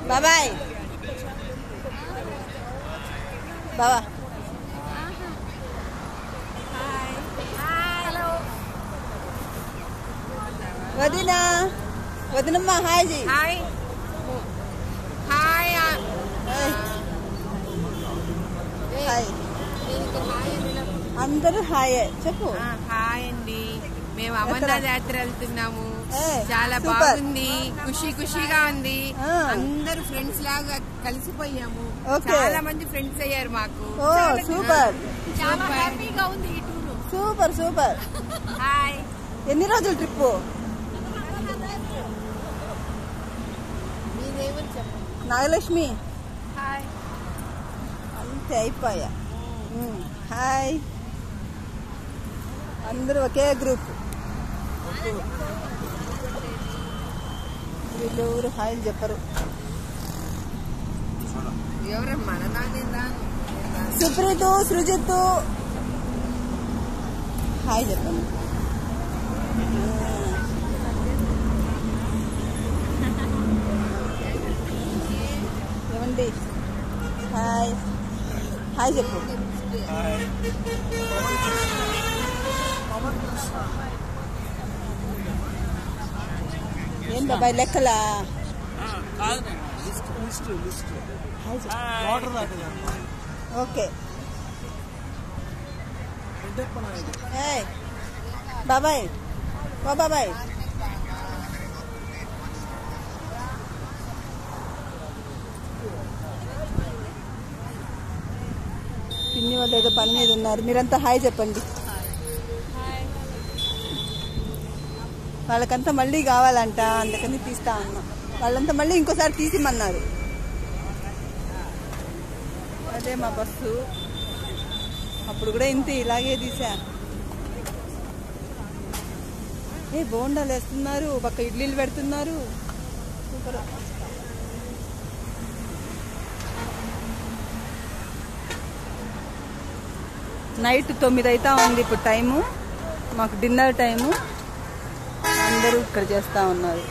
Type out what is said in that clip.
బాబాయ్ బాబా వదినా వదినమ్మ hi ji hi hi hi అందరూ హాయ్ చెప్పు. హాయ్ అండి, మేము అమర్నాథ్ యాత్ర వెళ్తున్నాము. చాలా సూపర్. బాగుంది, ఖుషిగా ఉంది. అందరు ఫ్రెండ్స్ లాగా కలిసిపోయాము. చాలా మంది ఫ్రెండ్స్ అయ్యారు మాకు. సూపర్ చాలా హ్యాపీగా ఉంది ఈ టూర్. Super super. హాయ్. ఎన్ని రోజుల ట్రిప్? మీరేమని చెప్పండి. నాగలక్ష్మి హాయ్. అంతే అయిపోయా. హాయ్. అందరూ ఒకే గ్రూప్. వీళ్ళెవరు హాయ్ చెప్పరు. ఎవరమ్మా? సుప్రీతు సృజిత్తు హాయ్ చెప్పండి. ఏమండి హాయ్ హాయ్ చెప్పు. ఏం బాబాయ్ లెక్కలా? ఓకే బాబాయ్ ఓ బాబాయ్ పిన్ని వాళ్ళు ఏదో పని మీద ఉన్నారు. మీరంతా హాయ్ చెప్పండి. వాళ్ళకంతా మళ్ళీ కావాలంట, అందుకని తీస్తా అన్నా. వాళ్ళంతా మళ్ళీ ఇంకోసారి తీసిమన్నారు. అదే మా బస్సు. అప్పుడు కూడా ఇంతే, ఇలాగే తీసా. బోండాలు వేస్తున్నారు, పక్క ఇడ్లీలు పెడుతున్నారు. సూపర్. నైట్ 9 అవుతా ఉంది ఇప్పుడు టైము. మాకు డిన్నర్ టైము. అందరూ ఇక్కడ చేస్తూ ఉన్నారు.